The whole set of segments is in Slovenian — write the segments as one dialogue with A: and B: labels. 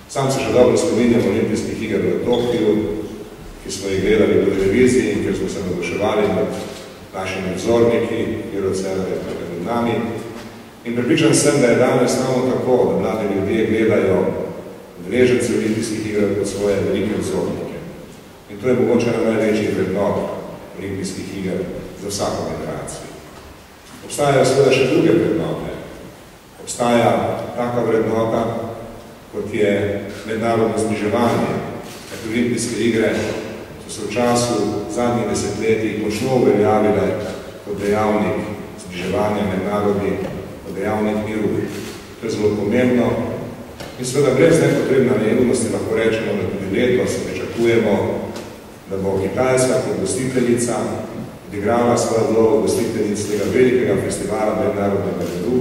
A: Sam se še dobro spominjam olimpijskih iger v Tokiju, ki smo jih gledali po televiziji in kjer smo se navduševali nad našimi nadzorniki, Eurocele pred nami. In pripričan sem, da je danes samo tako, da mladi ljudje gledajo udeležence olimpijskih iger kot svoje velike vzornike. In to je mogoče na največjih vrednot olimpijskih iger za vsako generacijo. Obstajajo seveda še druge vrednote. Obstaja taka vrednota, kot je mednarodno zbliževanje. Olimpijske igre so se v času zadnjih desetletij močno uveljavile kot dejavnik zbliževanja med narodi, kot dejavnik miru. To je zelo pomembno. In seveda brez nepotrebne naivnosti lahko rečemo, da tudi letos pričakujemo, da bo Kitajska kot gostiteljica odigrala svojo vlogo gostiteljic tega velikega festivala mednarodnega miru,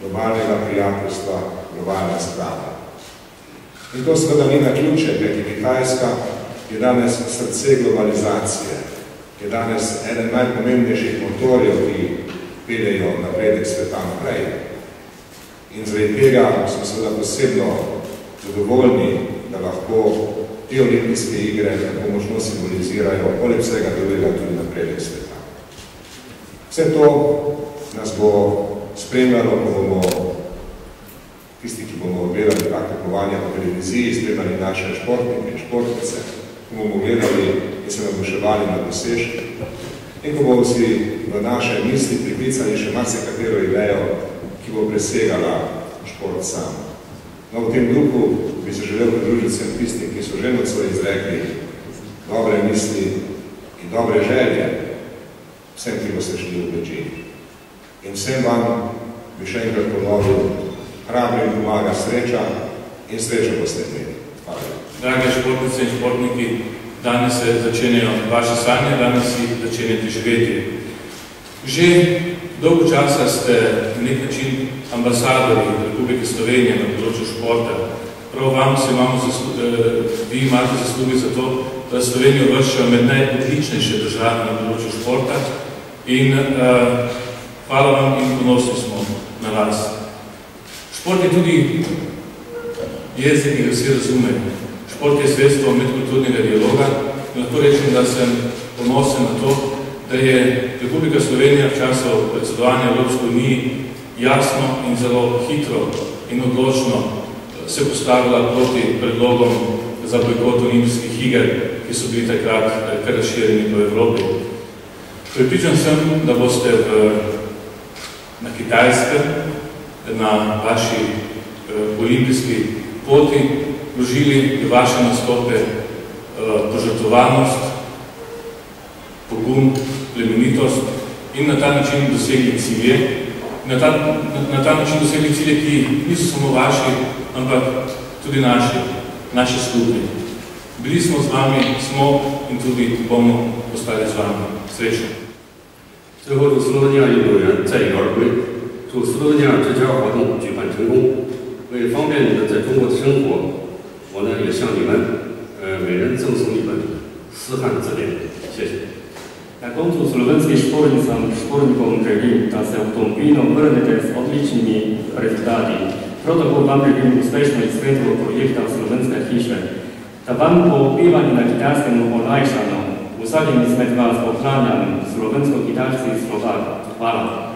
A: globalnega prijateljstva, globalne sprave. In to seveda ni naključje, kajti Kitajska je danes srce globalizacije, je danes eden najpomembnejših motorjev, ki peljejo napredek sveta naprej. In zaradi tega smo seveda posebno zadovoljni, da lahko te olimpijske igre tako močno simbolizirajo poleg vsega drugega tudi napredek sveta. Vse to nas bo spremljalo, ko bomo tisti, ki bomo gledali tak tekmovanja po televiziji, spremljali naše športnike in športnice, ko bomo gledali in se navduševali na dosežke in ko bomo si v naše misli priklicali še marsikatero idejo, ki bo presegala šport sam. No, v tem duhu bi se želel pridružiti vsem tistim, ki so že nocoj izrekli dobre misli in dobre želje vsem, ki bo se šli v Beijing. In vsem vam bi še enkrat ponovil, hrabro in pomaga sreča in srečo boste imeli. Hvala.
B: Drage športnice in športniki, danes se začenjajo vaše sanje, danes si začenjate živeti. Že dolgo časa ste na nek način ambasadori Republike Slovenije na področju športa. Prav vam se vi imate zaslugi za to, da Slovenijo vršajo med najodličnejše države na področju športa in hvala vam in ponosni smo na vas. Šport je tudi jezik, ki ga vsi razumejo. Šport je sredstvo medkulturnega dialoga in lahko rečem, da sem ponosen na to, da je Republika Slovenija v času predsedovanja Evropske unije jasno in zelo hitro in odločno se postavila proti predlogom za bojkot olimpijskih iger, ki so bili takrat kar razširjeni po Evropi. Prepričan sem, da boste na Kitajskem, na vaši olimpijski poti vložili vaše nastope požrtvovanost, pogum, plemenitost in na ta način dosegli cilje. Na ta način dosegli cilje, ki niso samo vaši, ampak tudi naši skupni. Bili smo z vami, smo in tudi bomo ostali z vami. Srečno.
C: 最后，祝斯洛文尼亚运动员载誉而归，祝斯洛文尼亚这项活动举办成功。为方便你们在中国的生活，我呢也向你们每人赠送一本斯汉字典。谢谢。
D: Na koncu slovenskim športnikom želim, da se avtomobilno vrnete z odličnimi rezultati. Prav tako vam želim uspešno izvedbo projekta Slovenska hiša. Da vam bo bivanje na Kitajskem olajšano, vsakim izmed vas ohranjam slovensko-kitajski Slovak. Hvala.